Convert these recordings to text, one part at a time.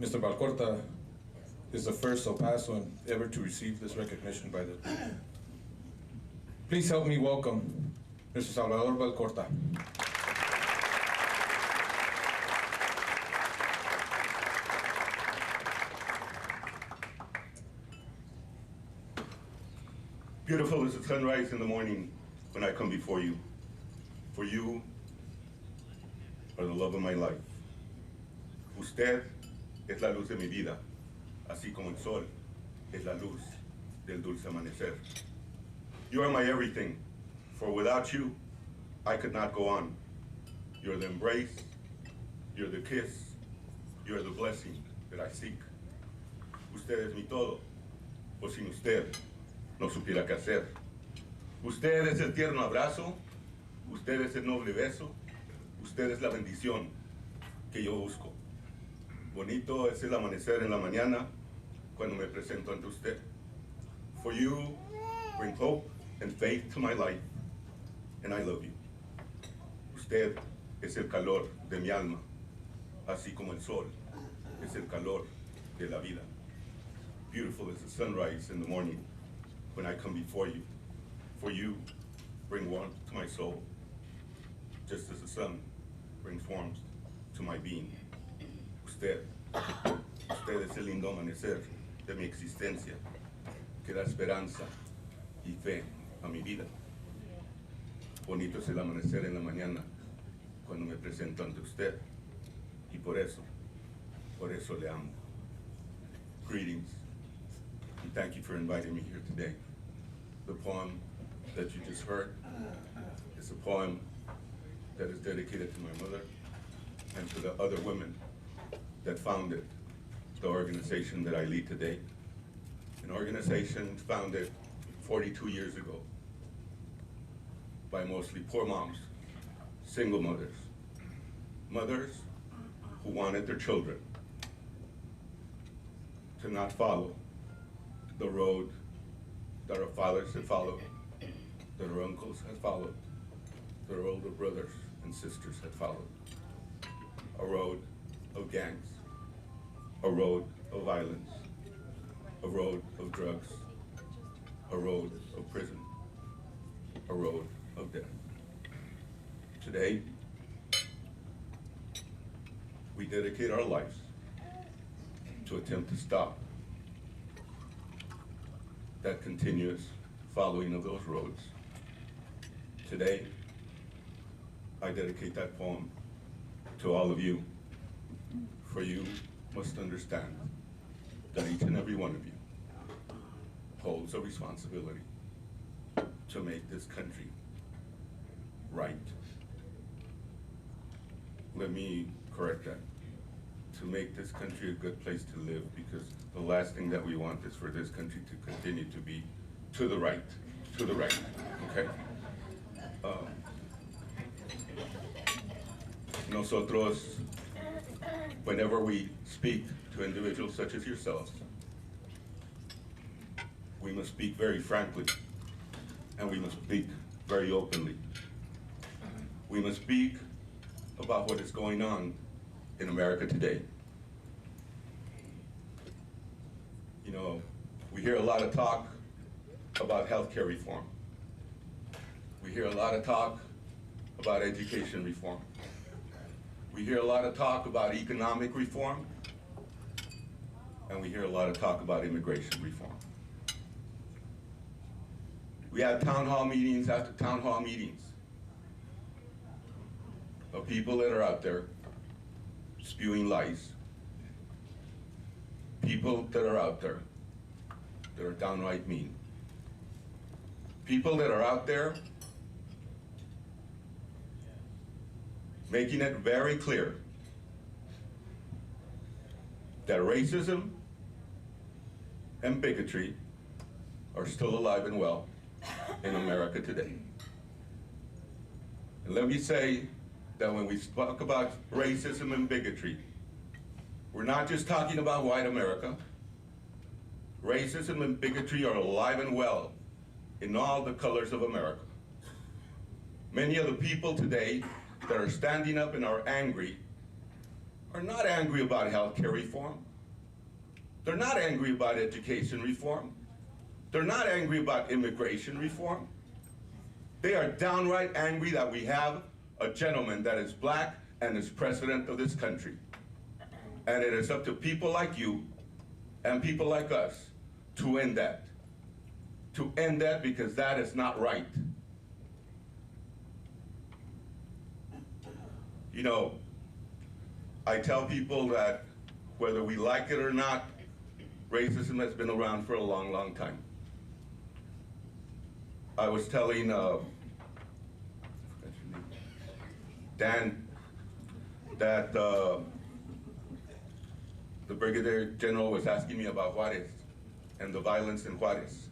Mr. Valcorta is the first El Pasoan ever to receive this recognition by the people. Please help me welcome Mr. Salvador Valcorta. Beautiful is the sunrise in the morning when I come before you. For you are the love of my life. Usted es la luz de mi vida, así como el sol es la luz del dulce amanecer. You are my everything, for without you, I could not go on. You're the embrace, you're the kiss, you're the blessing that I seek. Usted es mi todo, o sin usted no supiera qué hacer. Usted es el tierno abrazo, usted es el noble beso, usted es la bendición que yo busco. Bonito es el amanecer en la mañana cuando me presento ante usted. For you bring hope and faith to my life, and I love you. Usted es el calor de mi alma, así como el sol es el calor de la vida. Beautiful is the sunrise in the morning when I come before you. For you bring warmth to my soul, just as the sun brings warmth to my being. Usted es el lindo amanecer de mi existencia, que da esperanza y fe a mi vida. Bonito es el amanecer en la mañana cuando me presento ante usted, y por eso le amo. Greetings, and thank you for inviting me here today. The poem that you just heard is a poem that is dedicated to my mother and to the other women that founded the organization that I lead today. An organization founded 42 years ago by mostly poor moms, single mothers, mothers who wanted their children to not follow the road that our fathers had followed, that our uncles had followed, that our older brothers and sisters had followed. A road of gangs, a road of violence, a road of drugs, a road of prison, a road of death. Today, we dedicate our lives to attempt to stop that continuous following of those roads. Today, I dedicate that poem to all of you, for you must understand that each and every one of you holds a responsibility to make this country right. Let me correct that. To make this country a good place to live, because the last thing that we want is for this country to continue to be to the right, okay? Nosotros, whenever we speak to individuals such as yourselves, we must speak very frankly, and we must speak very openly. We must speak about what is going on in America today. You know, we hear a lot of talk about healthcare reform. We hear a lot of talk about education reform. We hear a lot of talk about economic reform, and we hear a lot of talk about immigration reform. We have town hall meetings after town hall meetings of people that are out there spewing lies. People that are out there that are downright mean. People that are out there making it very clear that racism and bigotry are still alive and well in America today. And let me say that when we talk about racism and bigotry, we're not just talking about white America. Racism and bigotry are alive and well in all the colors of America. Many of the people today that are standing up and are angry are not angry about health care reform. They're not angry about education reform. They're not angry about immigration reform. They are downright angry that we have a gentleman that is black and is president of this country. And it is up to people like you and people like us to end that. To end that, because that is not right. You know, I tell people that whether we like it or not, racism has been around for a long, long time. I was telling Dan that the Brigadier General was asking me about Juarez and the violence in Juarez.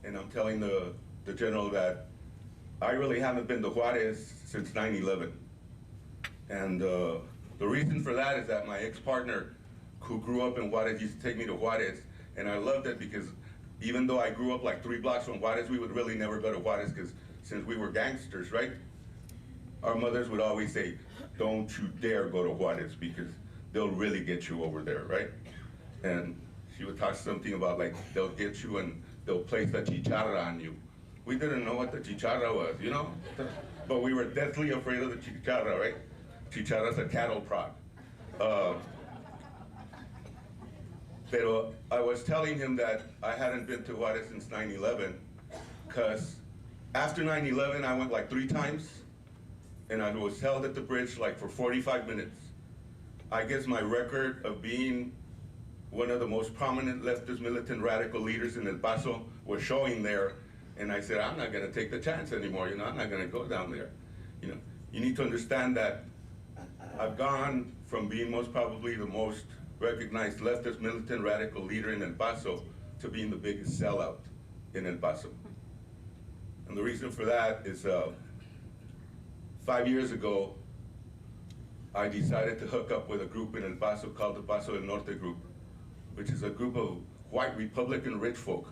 And I'm telling the General that I really haven't been to Juarez since 9/11. And the reason for that is that my ex-partner who grew up in Juarez used to take me to Juarez, and I loved it because even though I grew up like 3 blocks from Juarez, we would really never go to Juarez because since we were gangsters, right? Our mothers would always say, don't you dare go to Juarez because they'll really get you over there, right? And she would talk something about like, they'll get you and they'll place the chicharra on you. We didn't know what the chicharra was, you know? But we were deathly afraid of the chicharra, right? Chicharra's a cattle prod. Pero I was telling him that I hadn't been to Juarez since 9/11, because after 9/11 I went like 3 times, and I was held at the bridge like for 45 minutes. I guess my record of being one of the most prominent leftist militant radical leaders in El Paso was showing there, and I said, I'm not gonna take the chance anymore, you know, I'm not gonna go down there. You know, you need to understand that I've gone from being most probably the most recognized leftist militant radical leader in El Paso to being the biggest sellout in El Paso. And the reason for that is 5 years ago, I decided to hook up with a group in El Paso called the Paso del Norte Group, which is a group of white Republican rich folk.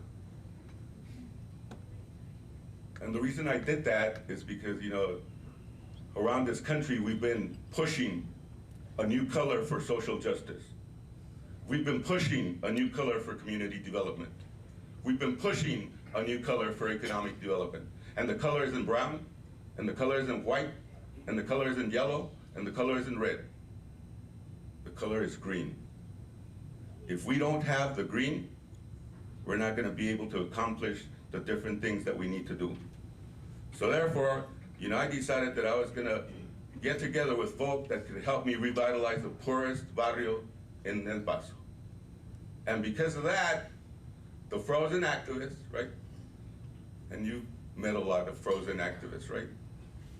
And the reason I did that is because, you know, around this country, we've been pushing a new color for social justice. We've been pushing a new color for community development. We've been pushing a new color for economic development. And the color is in brown, and the color is in white, and the color is in yellow, and the color is in red. The color is green. If we don't have the green, we're not gonna be able to accomplish the different things that we need to do. So therefore, you know, I decided that I was gonna get together with folk that could help me revitalize the poorest barrio in El Paso. And because of that, the frozen activists, right? And you met a lot of frozen activists, right?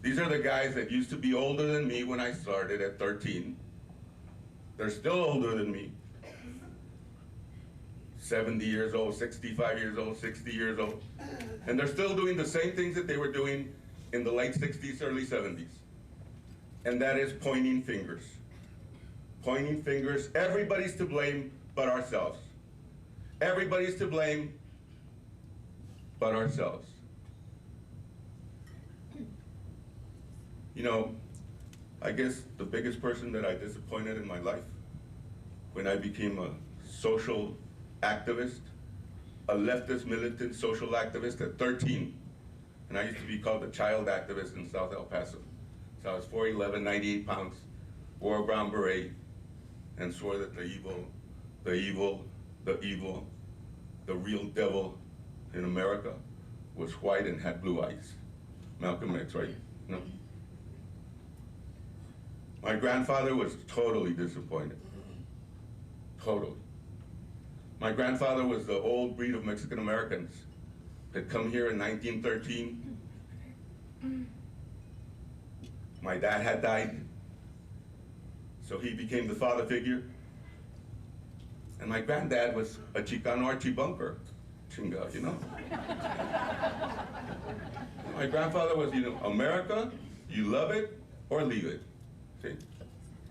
These are the guys that used to be older than me when I started at 13. They're still older than me. 70 years old, 65 years old, 60 years old. And they're still doing the same things that they were doing in the late 60s, early 70s. And that is pointing fingers. Pointing fingers. Everybody's to blame but ourselves. Everybody's to blame but ourselves. You know, I guess the biggest person that I disappointed in my life when I became a social activist, a leftist militant social activist at 13, and I used to be called a child activist in South El Paso. So I was 4'11", 98 pounds, wore a brown beret, and swore that the real devil in America was white and had blue eyes. Malcolm X, right? No. My grandfather was totally disappointed. Totally. My grandfather was the old breed of Mexican Americans that come here in 1913. My dad had died, so he became the father figure. And my granddad was a Chicano archibunker, chinga, you know? My grandfather was, you know, America, you love it or leave it. See?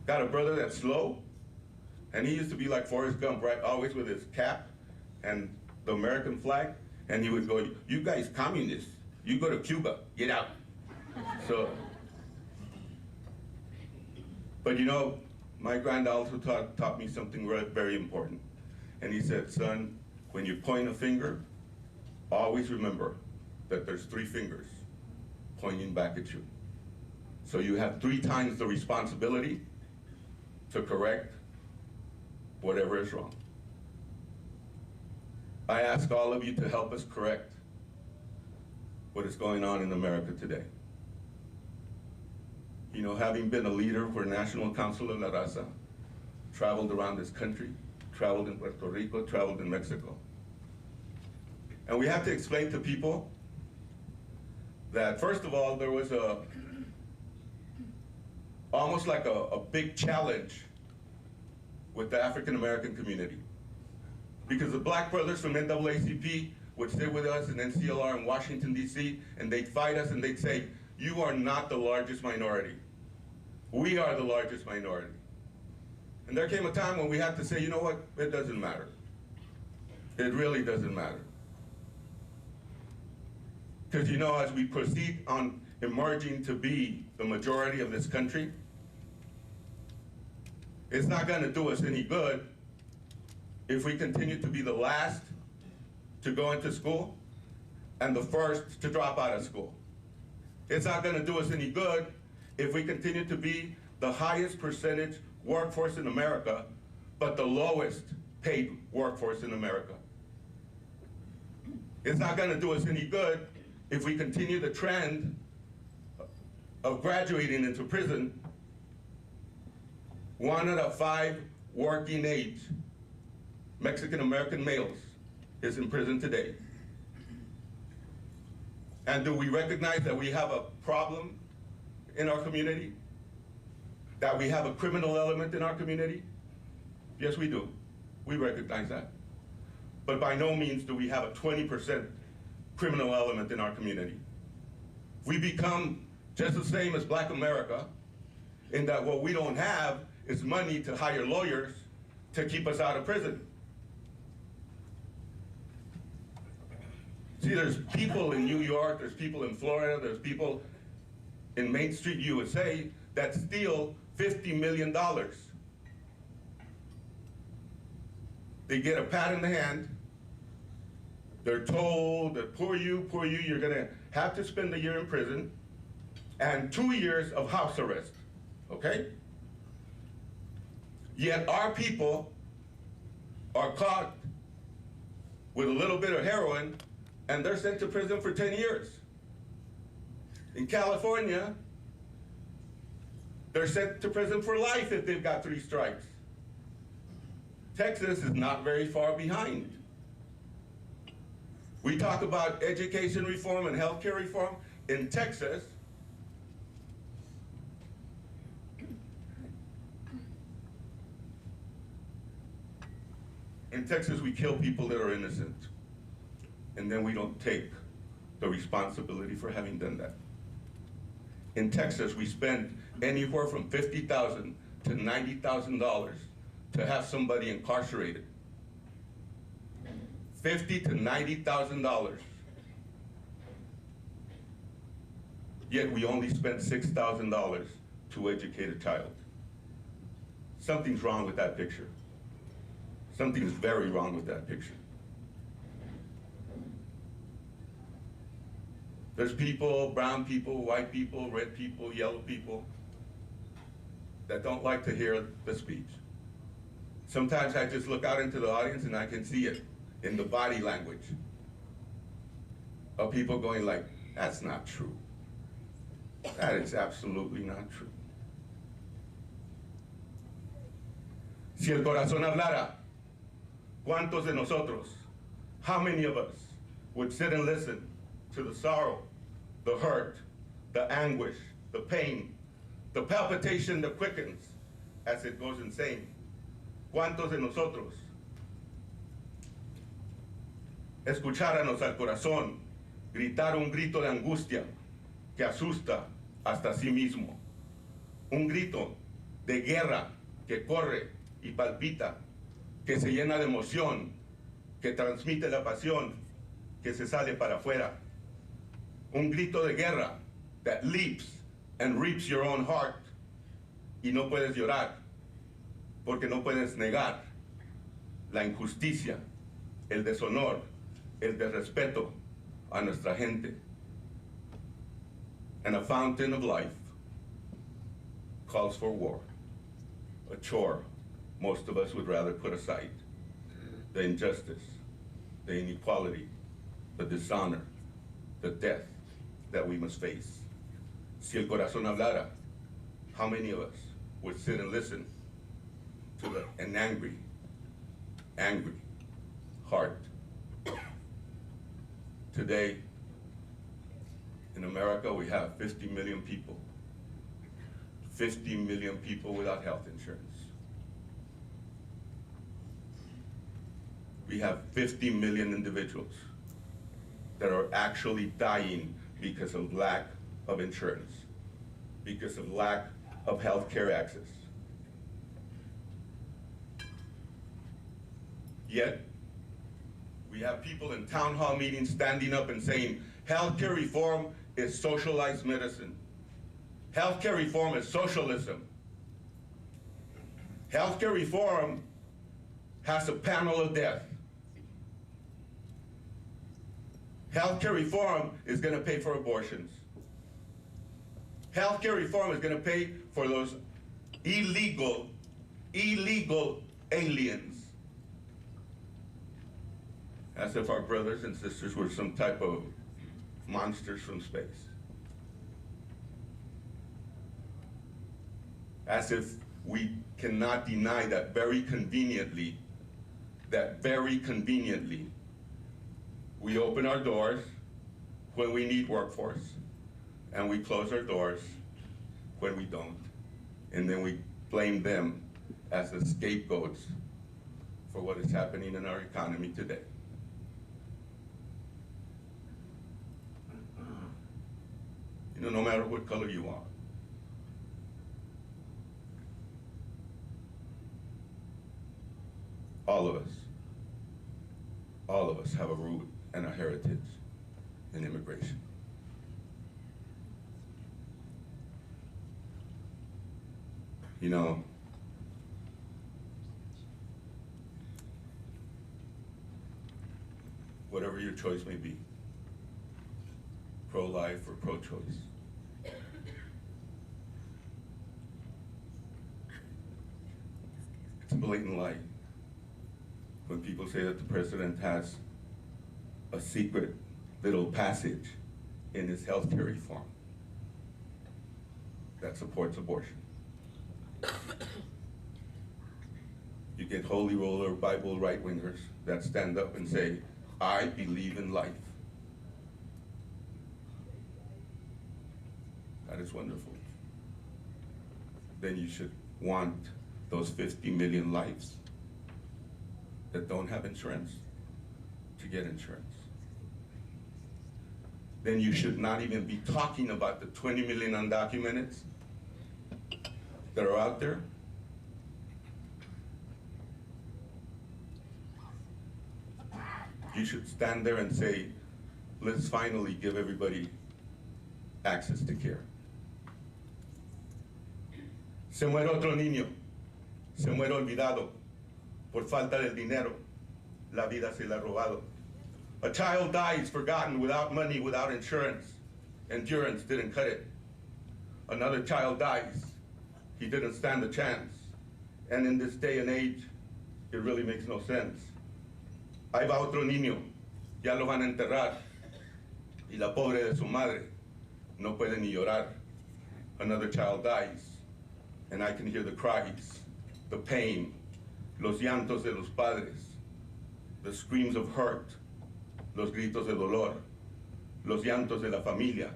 Got a brother that's slow, and he used to be like Forrest Gump, right? Always with his cap and the American flag, and he would go, you guys communists, you go to Cuba, get out. So, but you know, my granddad also taught me something very important. And he said, son, when you point a finger, always remember that there's 3 fingers pointing back at you. So you have 3 times the responsibility to correct whatever is wrong. I ask all of you to help us correct what is going on in America today. You know, having been a leader for National Council of La Raza, traveled around this country, traveled in Puerto Rico, traveled in Mexico. And we have to explain to people that, first of all, there was almost like a big challenge with the African American community. Because the black brothers from NAACP would sit with us in NCLR in Washington, D.C., and they'd fight us and they'd say, you are not the largest minority. We are the largest minority. And there came a time when we had to say, you know what, it doesn't matter. It really doesn't matter. Because you know, as we proceed on emerging to be the majority of this country, it's not going to do us any good if we continue to be the last to go into school and the first to drop out of school. It's not going to do us any good if we continue to be the highest percentage workforce in America, but the lowest paid workforce in America. It's not going to do us any good if we continue the trend of graduating into prison. 1 out of 5 working age Mexican-American males is in prison today. And do we recognize that we have a problem in our community? That we have a criminal element in our community? Yes, we do. We recognize that. But by no means do we have a 20% criminal element in our community. We become just the same as Black America in that what we don't have is money to hire lawyers to keep us out of prison. See, there's people in New York, there's people in Florida, there's people in Main Street, USA, that steal $50 million. They get a pat in the hand. They're told that poor you, you're gonna have to spend a year in prison and 2 years of house arrest, okay? Yet our people are caught with a little bit of heroin and they're sent to prison for 10 years. In California, they're sent to prison for life if they've got 3 strikes. Texas is not very far behind. We talk about education reform and healthcare reform. In Texas, we kill people that are innocent. And then we don't take the responsibility for having done that. In Texas, we spend anywhere from $50,000 to $90,000 to have somebody incarcerated. $50,000 to $90,000. Yet we only spent $6,000 to educate a child. Something's wrong with that picture. Something's very wrong with that picture. There's people, brown people, white people, red people, yellow people, that don't like to hear the speech. Sometimes I just look out into the audience and I can see it in the body language of people going like, that's not true. That is absolutely not true. Si el corazón hablara, ¿cuántos de nosotros, how many of us would sit and listen to the sorrow, the hurt, the anguish, the pain, the palpitation that quickens as it goes insane? ¿Cuántos de nosotros escucháramos al corazón gritar un grito de angustia que asusta hasta sí mismo? Un grito de guerra que corre y palpita, que se llena de emoción, que transmite la pasión, que se sale para afuera. Un grito de guerra that leaps and reaps your own heart. Y no puedes llorar, porque no puedes negar la injusticia, el deshonor, el desrespeto a nuestra gente. And a fountain of life calls for war, a chore most of us would rather put aside. The injustice, the inequality, the dishonor, the death that we must face. Si el corazón hablara, how many of us would sit and listen to an angry heart? Today, in America, we have 50 million people. 50 million people without health insurance. We have 50 million individuals that are actually dying because of lack of insurance, because of lack of health care access. Yet, we have people in town hall meetings standing up and saying, healthcare reform is socialized medicine. Healthcare reform is socialism. Healthcare reform has a panel of death. Healthcare reform is going to pay for abortions. Healthcare reform is going to pay for those illegal aliens. As if our brothers and sisters were some type of monsters from space. As if we cannot deny that very conveniently, we open our doors when we need workforce, and we close our doors when we don't. And then we blame them as the scapegoats for what is happening in our economy today. You know, no matter what color you are, all of us have a root and a heritage in immigration. You know, whatever your choice may be, pro-life or pro-choice, it's a blatant lie when people say that the president has a secret little passage in his healthcare reform that supports abortion. You get holy roller Bible right-wingers that stand up and say, I believe in life. That is wonderful. Then you should want those 50 million lives that don't have insurance to get insurance. Then you should not even be talking about the 20 million undocumented that are out there. You should stand there and say, let's finally give everybody access to care. Se muere otro niño, se muere olvidado, por falta del dinero, la vida se la ha robado. A child dies forgotten without money, without insurance. Endurance didn't cut it. Another child dies. He didn't stand a chance. And in this day and age, it really makes no sense. Ahí va otro niño, ya lo van a enterrar. Y la pobre de su madre no puede ni llorar. Another child dies. And I can hear the cries, the pain, los llantos de los padres, the screams of hurt, los gritos de dolor, los llantos de la familia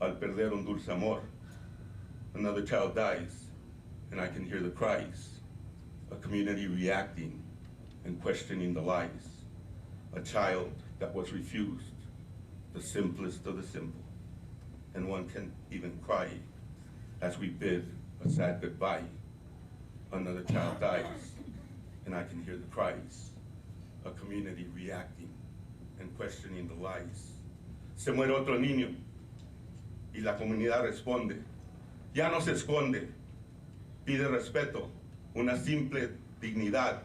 al perder un dulce amor. Another child dies, and I can hear the cries, a community reacting and questioning the lies. A child that was refused, the simplest of the simple. And one can even cry as we bid a sad goodbye. Another child dies, and I can hear the cries, a community reacting and questioning the lies. Se muere otro niño, y la comunidad responde. Ya no se esconde, pide respeto, una simple dignidad.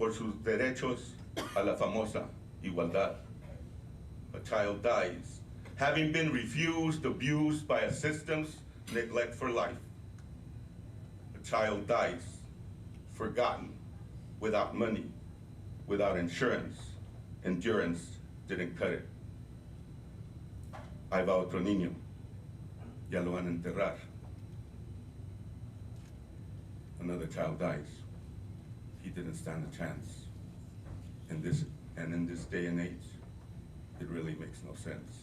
por sus derechos a la famosa igualdad. A child dies, having been refused, abused by a system's neglect for life. A child dies, forgotten, without money, without insurance. Endurance didn't cut it. Ahí va otro niño, ya lo van a enterrar. Another child dies. He didn't stand a chance. In this day and age, it really makes no sense.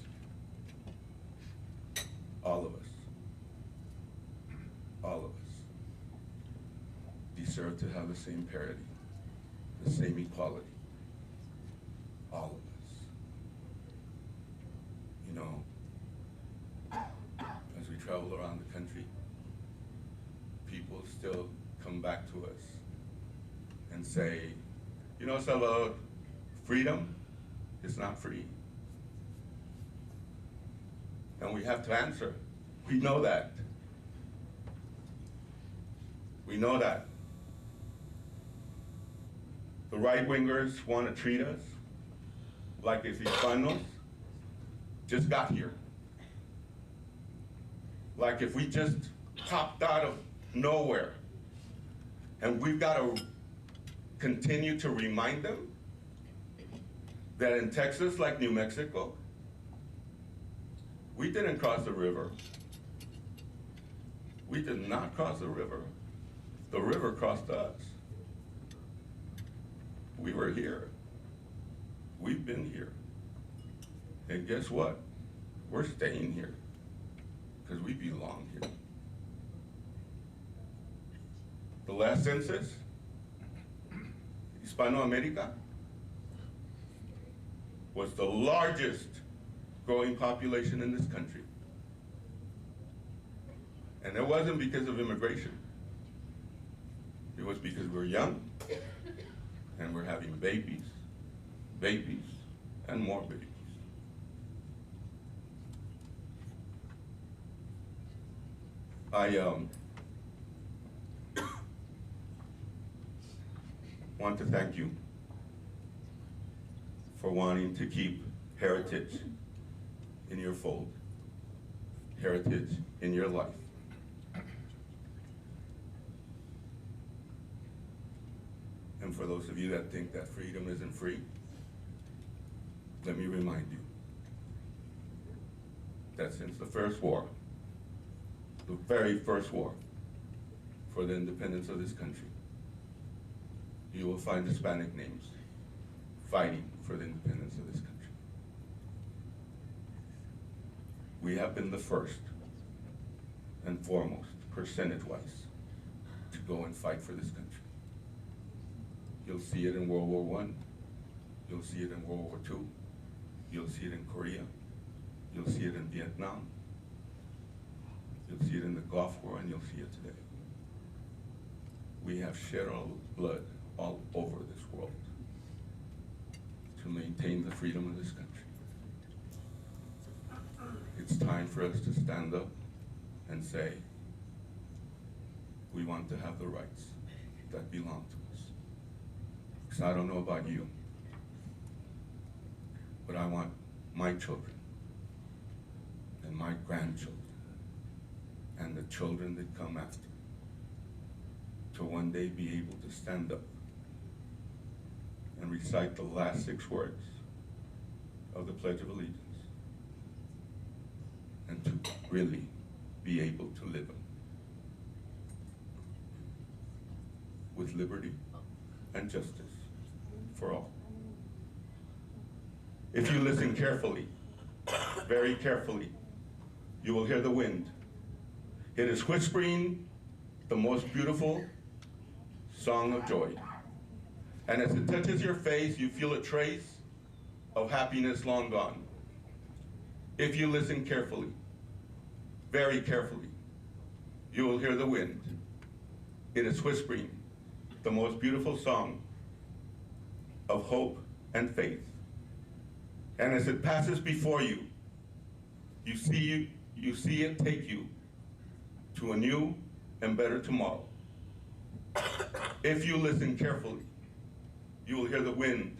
All of us deserve to have the same parity, the same equality. All of us. You know, as we travel around the country, people still come back to us and say, you know, Salvador, freedom is not free. And we have to answer. We know that. We know that. The right-wingers want to treat us like if Hispanos just got here. Like if we just popped out of nowhere. And we've got to continue to remind them that in Texas, like New Mexico, we didn't cross the river. We did not cross the river. The river crossed us. We were here. We've been here. And guess what? We're staying here because we belong here. The last census, Hispanoamerica, was the largest growing population in this country. And it wasn't because of immigration. It was because we're young and we're having babies, and more babies. I want to thank you for wanting to keep heritage in your fold, heritage in your life. And for those of you that think that freedom isn't free, let me remind you that since the first war, the very first war for the independence of this country, you will find Hispanic names fighting for the independence of this country. We have been the first and foremost, percentage-wise, to go and fight for this country. You'll see it in World War I, you'll see it in World War II, you'll see it in Korea, you'll see it in Vietnam, you'll see it in the Gulf War, and you'll see it today. We have shed our blood all over this world to maintain the freedom of this country. It's time for us to stand up and say, we want to have the rights that belong to us. Because I don't know about you, but I want my children and my grandchildren and the children that come after to one day be able to stand up and recite the last 6 words of the Pledge of Allegiance and to really be able to live them with liberty and justice for all. If you listen carefully, very carefully, you will hear the wind. It is whispering the most beautiful song of joy. And as it touches your face, you feel a trace of happiness long gone. If you listen carefully, very carefully, you will hear the wind. It is whispering the most beautiful song of hope and faith. And as it passes before you, you see it take you to a new and better tomorrow. If you listen carefully, you will hear the wind.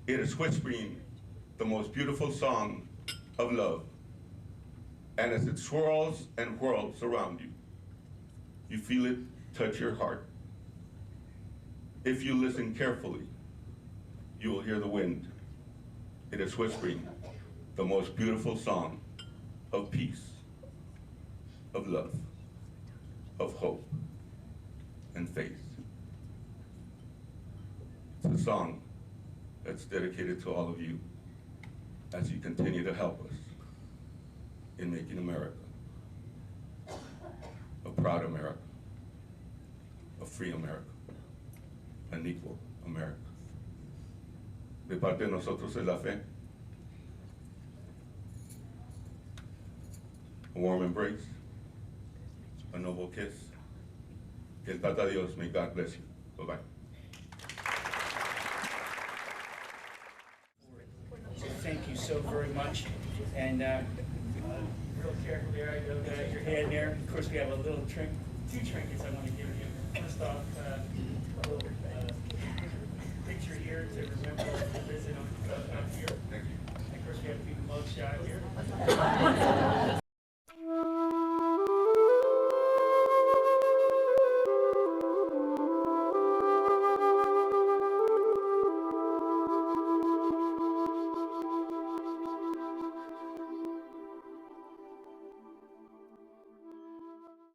It is whispering the most beautiful song of love. And as it swirls and whirls around you, you feel it touch your heart. If you listen carefully, you will hear the wind. It is whispering the most beautiful song of peace, of love, of hope, and faith. It's a song that's dedicated to all of you as you continue to help us in making America a proud America, a free America, an equal America. De parte de nosotros es la fe. A warm embrace, a noble kiss. Que el Tata Dios, may God bless you. Bye-bye. Thank you so very much. And real carefully, I go down your head there. Of course, we have a little two trinkets I want to give you. First off, a little picture here to remember the visit up here. Thank you. And of course, we have a big mug shot here.